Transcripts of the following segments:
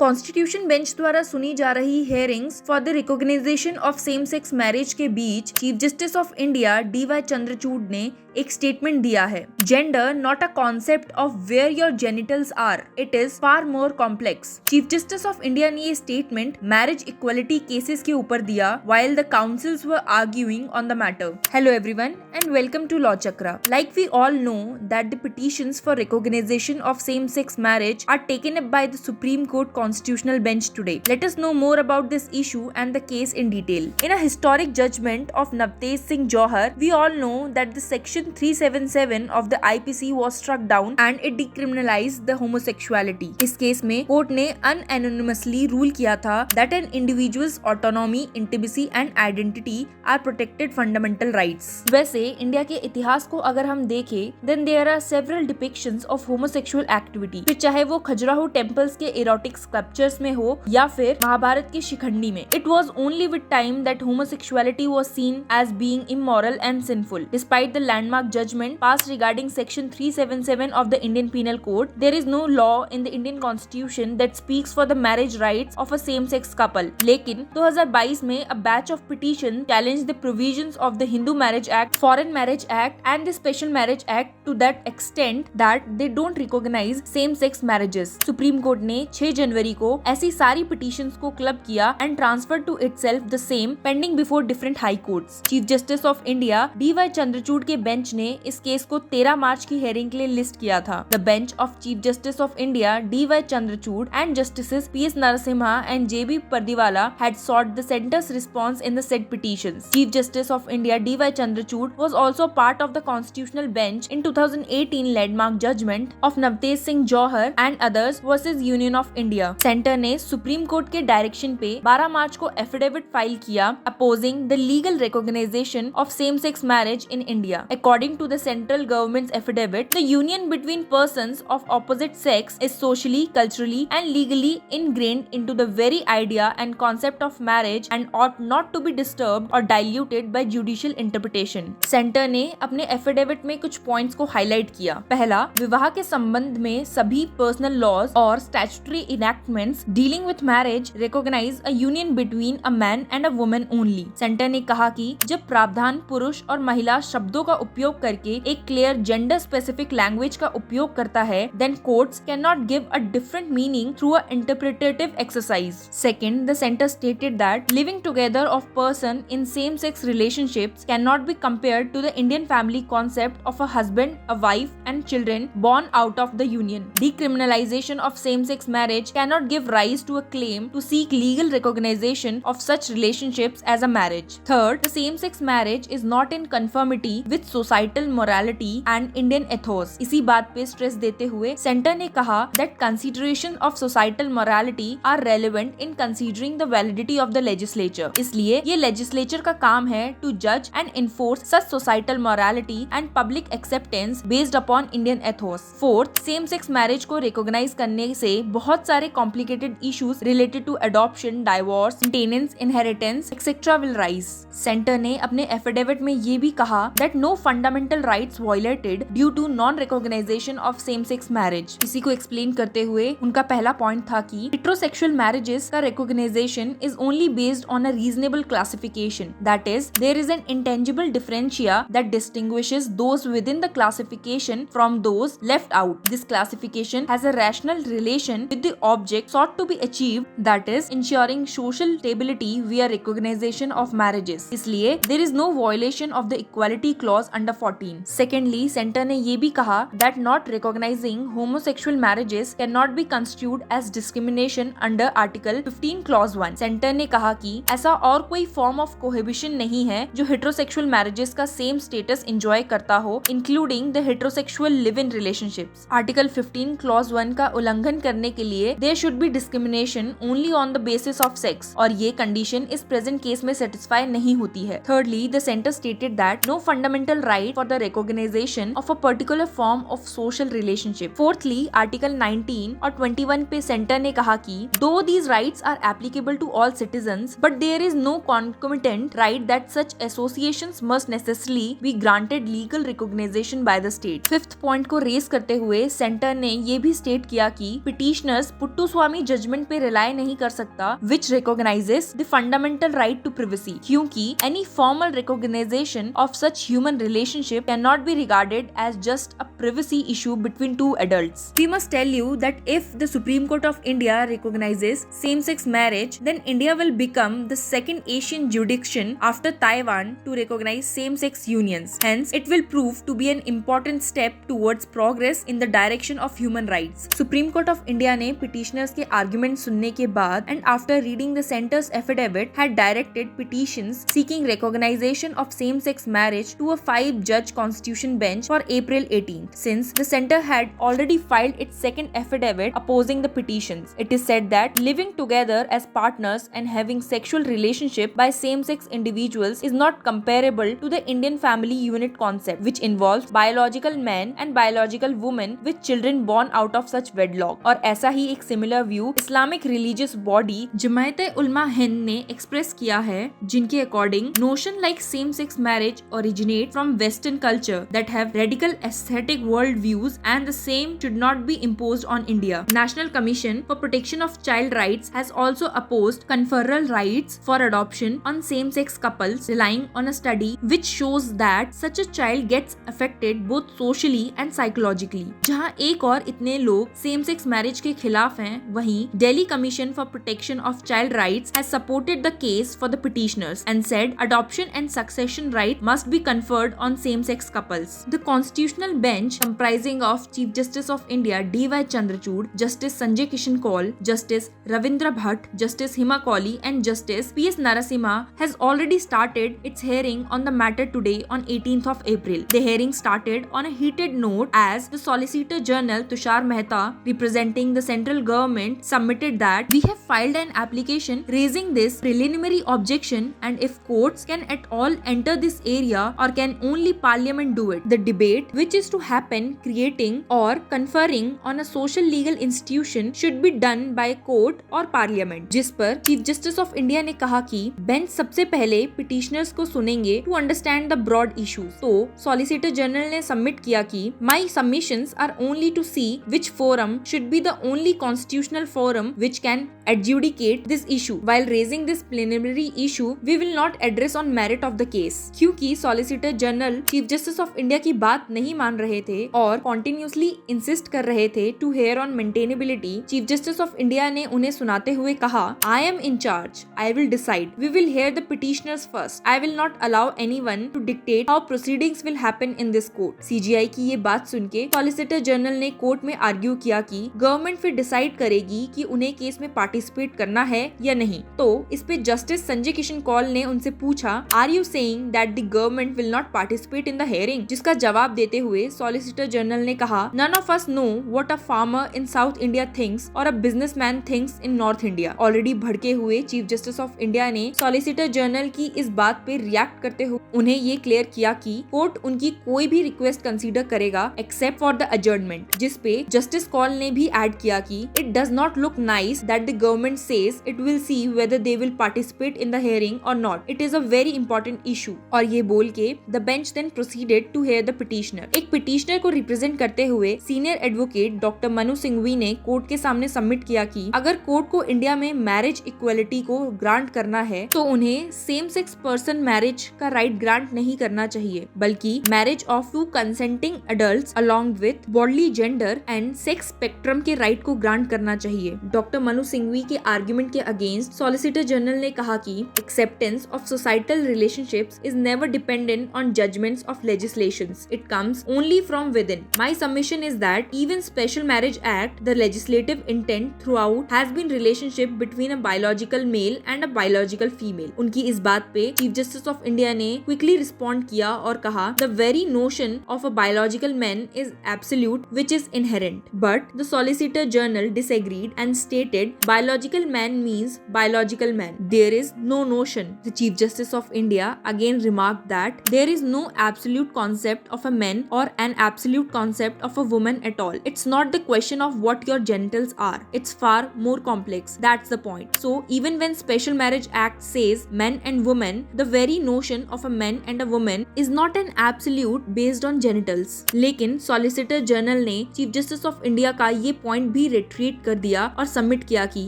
Constitution bench द्वारा सुनी जा रही hearings for the recognisation of same sex marriage के बीच chief justice of India D Y. Chandrachud ने एक स्टेटमेंट दिया है। Gender not a concept of where your genitals are, it is far more complex. Chief justice of India ने ये statement marriage equality cases के ऊपर दिया while the councils were arguing on the matter. Hello everyone and welcome to Law Chakra. Like we all know that the petitions for recognition of same-sex marriage are taken up by the Supreme Court Constitutional Bench today. Let us know more about this issue and the case in detail. In a historic judgment of Navtej Singh Johar, we all know that the section 377 of the IPC was struck down and it decriminalized the homosexuality. इस case में court ने unanimously rule किया था that an individual's autonomy, intimacy and identity are protected fundamental rights. वैसे India के इतिहास को अगर हम देखें then there are several depictions of homosexual activity. फिर चाहे वो खजुराहो टेम्पल्स के erotic sculptures में हो या फिर महाभारत के शिखंडी में. It was only with time that homosexuality was seen as being immoral and sinful. Despite the landmark judgment passed regarding section 377 of the Indian Penal Code, there is no law in the Indian Constitution that speaks for the marriage rights of a same-sex couple. लेकिन 2022 में a batch of petitions challenged the provisions of the Hindu Marriage Act, Foreign Marriage Act and the Special Marriage Act to that extent that they don't recognize same-sex marriages. Supreme Court ने 6 जनवरी को ऐसी सारी petitions को club किया and transferred to itself the same pending before different high courts. Chief Justice of India D Y. Chandrachud के bench ने इस case को 13 मार्च की हेयरिंग के लिए लिस्ट किया था। The bench of Chief Justice of India D Y. Chandrachud and Justices P.S. Narasimha and J.B. Pardiwala had sought the center's response in the said petitions. Chief Justice of India D.वाई. Chandrachud was also part of the constitutional bench in 2018 landmark judgment of Navtej Singh Johar and others versus Union of India. Centre ने supreme court के direction पे 12 मार्च को affidavit file किया opposing the legal recognition of same-sex marriage in India. According to the central government's affidavit, the union between persons of opposite sex is socially, culturally and legally ingrained into the very idea and concept of marriage and ought not to be disturbed or diluted by judicial interpretation. Centre ने अपने affidavit में कुछ points को highlight किया। पहला, विवाह के संबंध में सभी पर्सनल लॉज और statutory enactments dealing with marriage recognise a union between a man and a woman only. Centre ने कहा कि जब प्रावधान पुरुष और महिला शब्दों का उपयोग करके एक क्लियर जेंडर स्पेसिफिक लैंग्वेज का उपयोग करता है, then courts cannot give a different meaning through a interpretative exercise. Second, the center stated that living together of person in same-sex relationships cannot be compared to the Indian family concept of a husband, a wife and children born out of the union. Decriminalization of same-sex marriage cannot give rise to a claim to seek legal recognition of such relationships as a marriage. Third, the same-sex marriage is not in conformity with societal morality and Indian ethos. इसी बात पे stress देते हुए centre ने कहा that consideration of societal morality are relevant in considering the validity of the legislature. इसलिए ये legislature का काम है to judge and enforce such societal morality and public acceptance based upon Indian ethos. Fourth, same-sex marriage को recognize करने से बहुत सारे complicated issues related to adoption, divorce, maintenance, inheritance, etc. will rise. Centre ने अपने एफिडेविट में ये भी कहा that no fundamental rights violated due to non-recognition of same-sex marriage. इसी को एक्सप्लेन करते हुए उनका पहला पॉइंट था कि heterosexual marriages का recognition is only based on a reasonable classification. That is, there is an intangible differentia that distinguishes those within the classification from those left out. This classification has a rational relation with the object sought to be achieved, that is, ensuring social stability via recognition of marriages. इसलिए there is no violation of the equality clause under 14. Secondly, centre ने ये भी कहा that not recognizing homosexual marriages cannot be construed as discrimination under Article 15 Clause 1. Centre ने कहा कि ऐसा और कोई form of cohabitation नहीं है जो heterosexual marriages का same status enjoy करता हो, including the heterosexual live-in relationships. Article 15 Clause 1 का उल्लंघन करने के लिए there should be discrimination only on the basis of sex और ये condition इस present case में satisfy नहीं होती है. Thirdly, the center stated that no fundamental right for the recognition of a particular form of social relationship. Fourthly, Article 19 और 21 पे centre ने कहा कि though these rights are applicable to all citizens, but there is no concomitant right that such associations must necessarily be granted legal recognition by the state. Fifth point को raise करते हुए centre ने ये भी state किया कि petitioners put to Ramaswamy judgment पे rely नहीं कर सकता which recognizes the fundamental right to privacy, क्योंकि any formal recognition of such human relationship cannot be regarded as just a privacy issue between two adults. We must tell you that if the Supreme Court of India recognizes same-sex marriage, then India will become the second Asian jurisdiction after Taiwan to recognize same-sex unions. Hence, it will prove to be an important step towards progress in the direction of human rights. Supreme Court of India ने petitioners के argument सुनने के बाद and after reading the center's affidavit had directed petitions seeking recognition of same-sex marriage to a 5-judge constitution bench for April 18th. Since the center had already filed its second affidavit opposing the petitions, it is said that living together as partners and having sexual relationship by same-sex individuals is not comparable to the Indian family unit concept, which involves biological men and biological women with children born out of such wedlock. और ऐसा ही एक similar view Islamic religious body जमायत-ए-उलमा Hind ने express किया है, जिनके according notion like same-sex marriage originate from Western culture that have radical aesthetic world views and the same should not be imposed on India. National Commission for Protection of Child Rights has also opposed conferral rights for adoption on same-sex couples, relying on a study which shows that such a child gets affected both socially and psychologically. जहां एक और इतने लोग same-sex marriage के खिलाफ हैं, वहीं Delhi Commission for Protection of Child Rights has supported the case for the petitioners and said adoption and succession right must be conferred on same-sex couples. The constitutional bench comprising of Chief Justice of India D.Y. Chandrachud, Justice Sanjay Kishan Kaul, Justice Ravindra Bhatt, Justice Hima Kohli and Justice P.S. Narasimha has already started its hearing on the matter today on 18th of April. The hearing started on a heated note as the Solicitor General Tushar Mehta, representing the central government, submitted that we have filed an application raising this preliminary objection, and if courts can at all enter this area or can only parliament do it. The debate which is to happen creating or conferring on a social legal institution should be done by court or parliament. जिस पर chief justice of India ने कहा कि bench सबसे पहले petitioners को सुनेंगे to understand the broad issues. तो सॉलिसिटर जनरल ने सबमिट किया कि my submissions are only to see which forum should be the only constitutional forum which can adjudicate this issue. While raising this preliminary issue, we will not address on merit of the case. क्योंकि solicitor general chief justice of India की बात नहीं मान रहे थे और continuously insist कर रहे थे to hear on maintainability, chief justice of India ने उन्हें सुनाते हुए कहा, I am in charge, I will decide, we will hear the petitioners first, I will not allow anyone to dictate how proceedings will happen in this court. CJI की ये बात सुन के सॉलिसिटर जनरल ने कोर्ट में argue किया कि government फिर डिसाइड करेगी कि उन्हें केस में पार्टिसिपेट करना है या नहीं। तो इस पे जस्टिस संजय किशन कौल ने उनसे पूछा, are you saying that the government will not participate in the hearing? जिसका जवाब देते हुए सॉलिसिटर जनरल ने कहा, none of us know what a farmer in South India thinks और a businessman thinks in North India. Already भड़के हुए chief justice of India ने सॉलिसिटर जनरल की इस बात पे रिएक्ट करते हुए उन्हें ये क्लियर किया कि कोर्ट उनकी कोई भी रिक्वेस्ट कंसीडर करेगा एक्सेप्ट फॉर द अजर्नमेंट। जिस पे जस्टिस कौल ने भी ऐड किया कि it does not look nice that the government says it will see whether they will participate in the hearing or not. It is a very important issue. और ये बोल के the bench then proceeded to hear the petitioner. एक petitioner को represent करते हुए senior advocate doctor Manu Singhvi ने court के सामने सबमिट किया कि अगर कोर्ट को इंडिया में मैरिज इक्वलिटी को ग्रांट करना है तो उन्हें सेम सेक्स पर्सन मैरिज का राइट ग्रांट नहीं करना चाहिए, बल्कि marriage of two consenting adults along with bodily gender and sex spectrum के राइट को ग्रांट करना चाहिए। डॉक्टर मनु सिंघवी के आर्ग्यूमेंट के अगेंस्ट सॉलिसिटर जनरल ने कहा कि acceptance of societal relationships is never dependent on judgments of legislations, it comes only from within. My submission is that even special marriage act the legislative intent throughout has been relationship between a biological male and a biological female. उनकी इस बात पे chief justice of India ने quickly respond किया और कहा, the very notion of a biological man is absolute which is inherent, but the solicitor general disagreed and stated biological man means biological man. There is no notion. The Chief Justice of India again remarked that there is no absolute concept of a man or an absolute concept of a woman at all. It's not the question of what your genitals are. It's far more complex. That's the point. So even when Special Marriage Act says men and women, the very notion of a man and a woman is not an absolute based on genitals. लेकिन Solicitor General ने Chief Justice of India का ये point भी reiterate repeat कर दिया और submit किया कि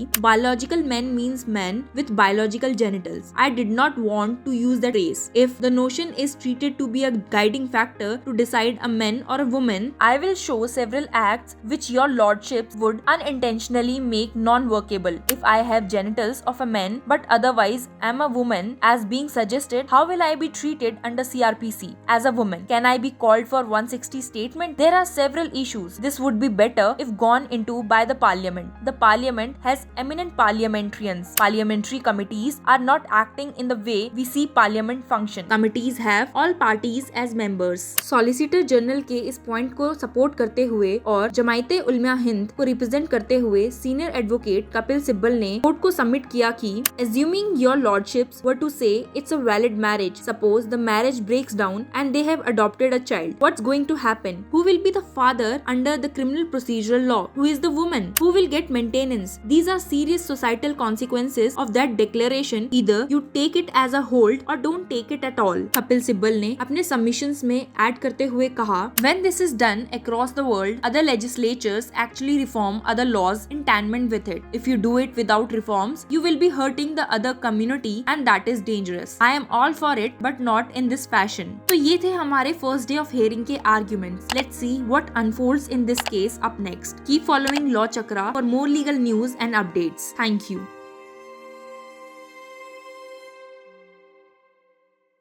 biological man means man with biological genitals. I did not want to use that phrase. If the notion is treated to be a guiding factor to decide a man or a woman, I will show several acts which your lordships would unintentionally make non-workable. If I have genitals of a man but otherwise am a woman as being suggested, how will I be treated under CRPC as a woman? Can I be called for 160 statement? There are several issues. This would be better if gone into by the parliament. The parliament has eminent parliamentarians. Parliamentary committees are not acting in the way we see parliament function. Committees have all parties as members. Solicitor General के इस point को support करते हुए और जमायते उलमा हिंद को represent करते हुए सीनियर एडवोकेट कपिल सिब्बल ने कोर्ट को सबमिट किया कि assuming your lordships were to say it's a valid marriage, suppose the marriage breaks down and they have adopted a child, what's going to happen? Who will be the father under the criminal procedural law? Who is the woman? Who will get maintenance? These are serious societal consequences of that declaration. Either you take it as a hold or don't take it at all. Kapil Sibal ने अपने submissions में add करते हुए कहा, when this is done across the world, other legislatures actually reform other laws in tandem with it. If you do it without reforms, you will be hurting the other community and that is dangerous. I am all for it but not in this fashion. तो ये थे हमारे first day of hearing के arguments. Let's see what unfolds in this case up next. Keep following Law Chakra for more legal news and updates. Thank you.